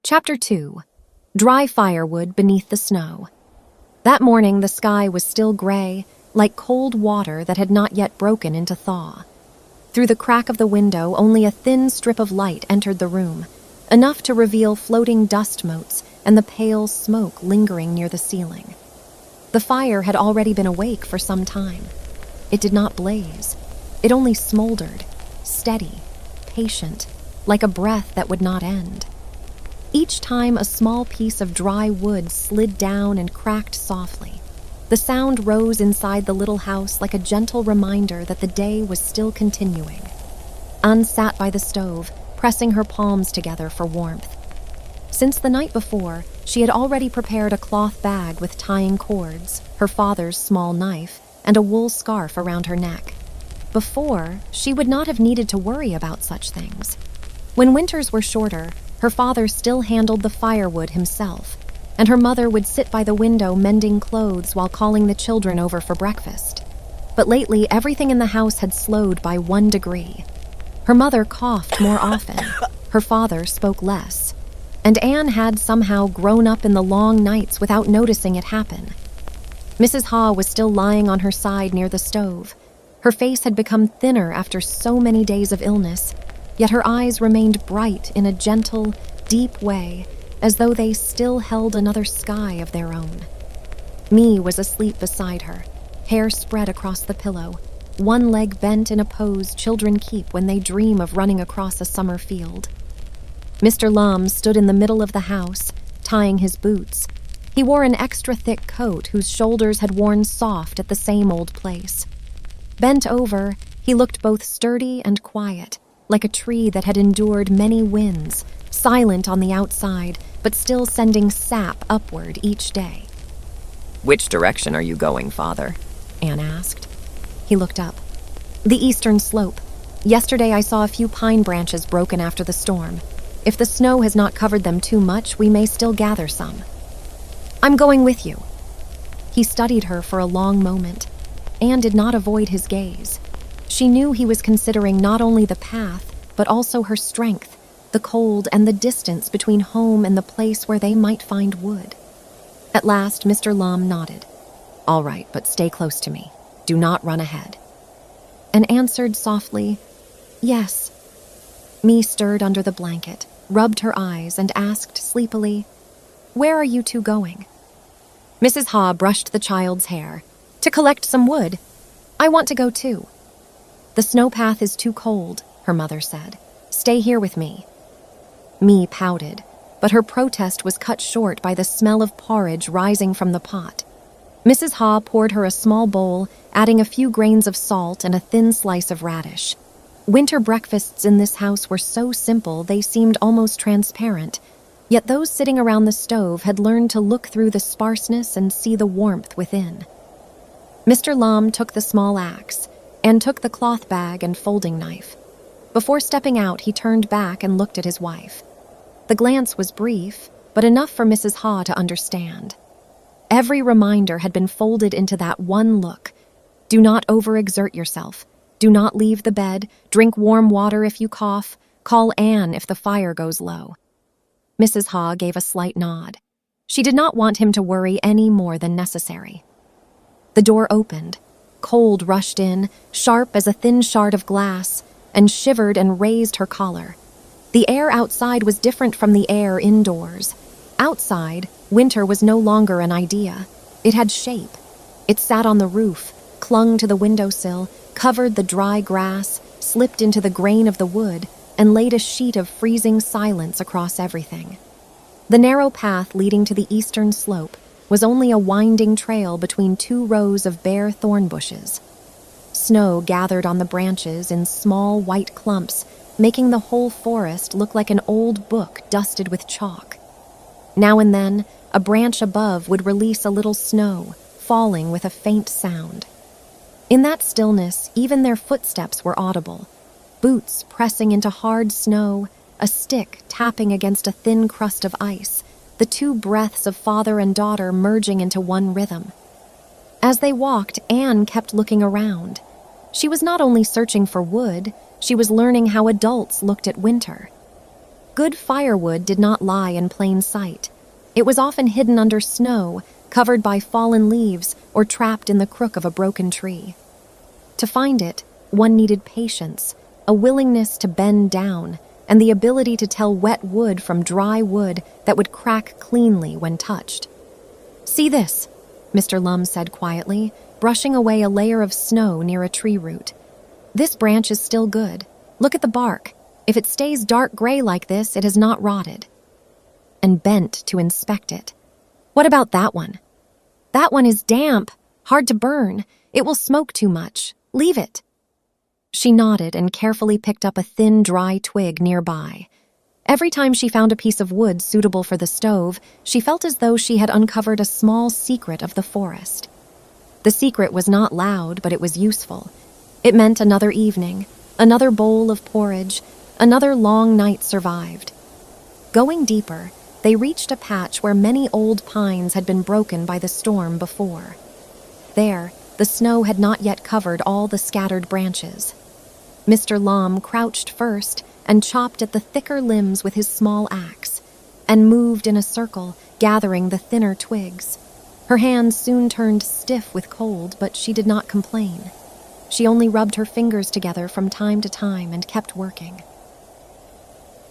Chapter 2. Dry Firewood Beneath the Snow. That morning the sky was still gray, like cold water that had not yet broken into thaw. Through the crack of the window, only a thin strip of light entered the room, enough to reveal floating dust motes and the pale smoke lingering near the ceiling. The fire had already been awake for some time. It did not blaze. It only smoldered, steady, patient, like a breath that would not end. Each time a small piece of dry wood slid down and cracked softly, the sound rose inside the little house like a gentle reminder that the day was still continuing. Anne sat by the stove, pressing her palms together for warmth. Since the night before, she had already prepared a cloth bag with tying cords, her father's small knife, and a wool scarf around her neck. Before, she would not have needed to worry about such things. When winters were shorter, her father still handled the firewood himself, and her mother would sit by the window mending clothes while calling the children over for breakfast. But lately, everything in the house had slowed by 1 degree. Her mother coughed more often, her father spoke less, and Anne had somehow grown up in the long nights without noticing it happen. Mrs. Haw was still lying on her side near the stove. Her face had become thinner after so many days of illness, yet her eyes remained bright in a gentle, deep way, as though they still held another sky of their own. Mee was asleep beside her, hair spread across the pillow, one leg bent in a pose children keep when they dream of running across a summer field. Mr. Lum stood in the middle of the house, tying his boots. He wore an extra thick coat whose shoulders had worn soft at the same old place. Bent over, he looked both sturdy and quiet, like a tree that had endured many winds, silent on the outside, but still sending sap upward each day. "Which direction are you going, Father?" Anne asked. He looked up. "The eastern slope. Yesterday I saw a few pine branches broken after the storm. If the snow has not covered them too much, we may still gather some." "I'm going with you." He studied her for a long moment. Anne did not avoid his gaze. She knew he was considering not only the path, but also her strength, the cold, and the distance between home and the place where they might find wood. At last, Mr. Lum nodded. "All right, but stay close to me. Do not run ahead." And answered softly, "Yes." Mee stirred under the blanket, rubbed her eyes, and asked sleepily, "Where are you two going?" Mrs. Haw brushed the child's hair. "To collect some wood. I want to go too." "The snow path is too cold," her mother said. "Stay here with me." Mee pouted, but her protest was cut short by the smell of porridge rising from the pot. Mrs. Haw poured her a small bowl, adding a few grains of salt and a thin slice of radish. Winter breakfasts in this house were so simple they seemed almost transparent, yet those sitting around the stove had learned to look through the sparseness and see the warmth within. Mr. Lum took the small axe, and took the cloth bag and folding knife. Before stepping out, he turned back and looked at his wife. The glance was brief, but enough for Mrs. Haw to understand. Every reminder had been folded into that one look. Do not overexert yourself. Do not leave the bed. Drink warm water if you cough. Call Anne if the fire goes low. Mrs. Haw gave a slight nod. She did not want him to worry any more than necessary. The door opened. Cold rushed in, sharp as a thin shard of glass, and shivered and raised her collar. The air outside was different from the air indoors. Outside, winter was no longer an idea. It had shape. It sat on the roof, clung to the windowsill, covered the dry grass, slipped into the grain of the wood, and laid a sheet of freezing silence across everything. The narrow path leading to the eastern slope was only a winding trail between 2 rows of bare thorn bushes. Snow gathered on the branches in small white clumps, making the whole forest look like an old book dusted with chalk. Now and then, a branch above would release a little snow, falling with a faint sound. In that stillness, even their footsteps were audible. Boots pressing into hard snow, a stick tapping against a thin crust of ice, the 2 breaths of father and daughter merging into one rhythm. As they walked, Anne kept looking around. She was not only searching for wood, she was learning how adults looked at winter. Good firewood did not lie in plain sight. It was often hidden under snow, covered by fallen leaves, or trapped in the crook of a broken tree. To find it, one needed patience, a willingness to bend down, and the ability to tell wet wood from dry wood that would crack cleanly when touched. "See this," Mr. Lum said quietly, brushing away a layer of snow near a tree root. "This branch is still good. Look at the bark. If it stays dark gray like this, it has not rotted." And bent to inspect it. "What about that one?" "That one is damp, hard to burn. It will smoke too much. Leave it." She nodded and carefully picked up a thin, dry twig nearby. Every time she found a piece of wood suitable for the stove, she felt as though she had uncovered a small secret of the forest. The secret was not loud, but it was useful. It meant another evening, another bowl of porridge, another long night survived. Going deeper, they reached a patch where many old pines had been broken by the storm before. There, the snow had not yet covered all the scattered branches. Mr. Lum crouched first and chopped at the thicker limbs with his small axe, and moved in a circle, gathering the thinner twigs. Her hands soon turned stiff with cold, but she did not complain. She only rubbed her fingers together from time to time and kept working.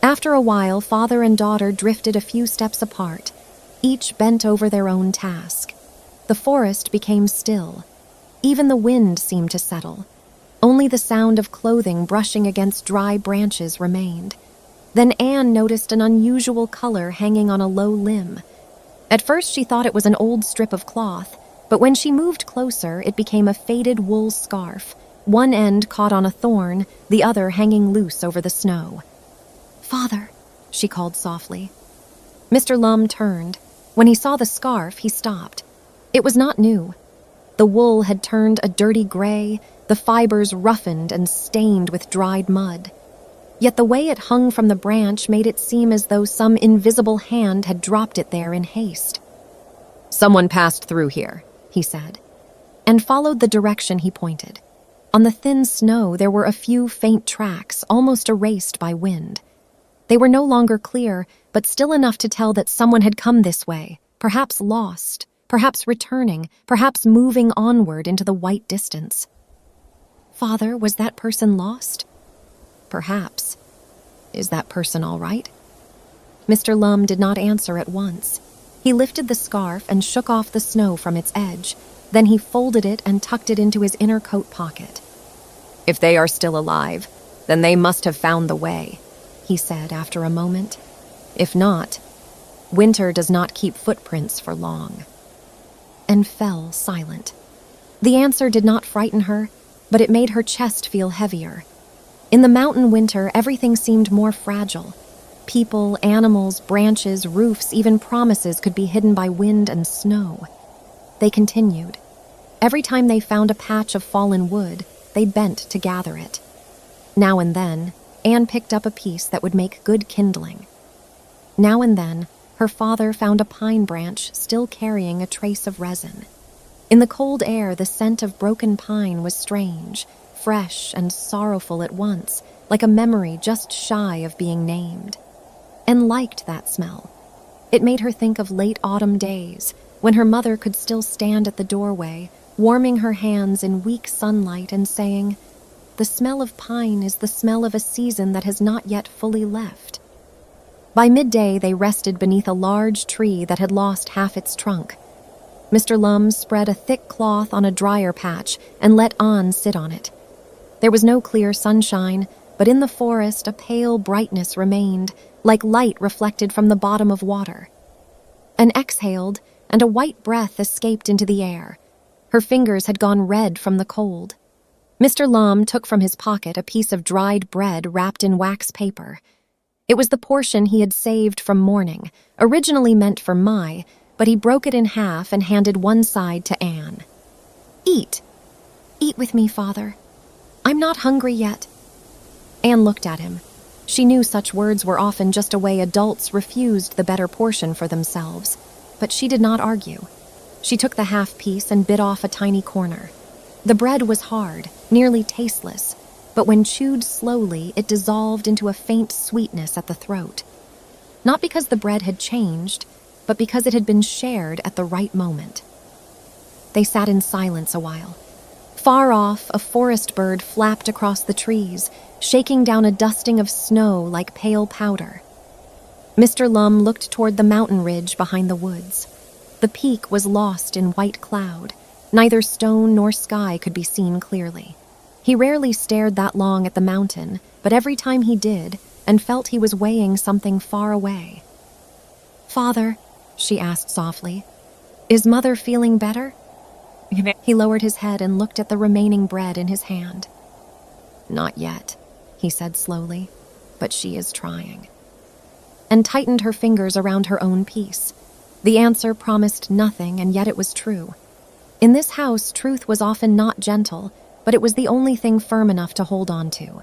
After a while, father and daughter drifted a few steps apart, each bent over their own task. The forest became still. Even the wind seemed to settle. Only the sound of clothing brushing against dry branches remained. Then Anne noticed an unusual color hanging on a low limb. At first she thought it was an old strip of cloth, but when she moved closer, it became a faded wool scarf, one end caught on a thorn, the other hanging loose over the snow. "Father," she called softly. Mr. Lum turned. When he saw the scarf, he stopped. It was not new. The wool had turned a dirty gray, the fibers roughened and stained with dried mud. Yet the way it hung from the branch made it seem as though some invisible hand had dropped it there in haste. Someone passed through here, he said, and followed the direction he pointed. On the thin snow, there were a few faint tracks, almost erased by wind. They were no longer clear, but still enough to tell that someone had come this way, perhaps lost, perhaps returning, perhaps moving onward into the white distance. "Father, was that person lost?" "Perhaps. Is that person all right?" Mr. Lum did not answer at once. He lifted the scarf and shook off the snow from its edge. Then he folded it and tucked it into his inner coat pocket. "If they are still alive, then they must have found the way," he said after a moment. "If not, winter does not keep footprints for long." And fell silent. The answer did not frighten her, but it made her chest feel heavier. In the mountain winter, everything seemed more fragile. People, animals, branches, roofs, even promises could be hidden by wind and snow. They continued. Every time they found a patch of fallen wood, they bent to gather it. Now and then, Anne picked up a piece that would make good kindling. Now and then, her father found a pine branch still carrying a trace of resin. In the cold air, the scent of broken pine was strange, fresh and sorrowful at once, like a memory just shy of being named. Anne liked that smell. It made her think of late autumn days, when her mother could still stand at the doorway, warming her hands in weak sunlight and saying, "The smell of pine is the smell of a season that has not yet fully left." By midday, they rested beneath a large tree that had lost half its trunk. Mr. Lum spread a thick cloth on a drier patch and let Anne sit on it. There was no clear sunshine, but in the forest a pale brightness remained, like light reflected from the bottom of water. Anne exhaled, and a white breath escaped into the air. Her fingers had gone red from the cold. Mr. Lum took from his pocket a piece of dried bread wrapped in wax paper. It was the portion he had saved from morning, originally meant for Mai, but he broke it in half and handed one side to Anne. "Eat. Eat with me, Father. I'm not hungry yet." Anne looked at him. She knew such words were often just a way adults refused the better portion for themselves, but she did not argue. She took the half piece and bit off a tiny corner. The bread was hard, nearly tasteless, but when chewed slowly, it dissolved into a faint sweetness at the throat. Not because the bread had changed, but because it had been shared at the right moment. They sat in silence a while. Far off, a forest bird flapped across the trees, shaking down a dusting of snow like pale powder. Mr. Lum looked toward the mountain ridge behind the woods. The peak was lost in white cloud. Neither stone nor sky could be seen clearly. He rarely stared that long at the mountain, but every time he did, and felt he was weighing something far away. "Father," she asked softly, "is Mother feeling better?" He lowered his head and looked at the remaining bread in his hand. "Not yet," he said slowly, "but she is trying." And tightened her fingers around her own piece. The answer promised nothing, and yet it was true. In this house, truth was often not gentle, but it was the only thing firm enough to hold on to.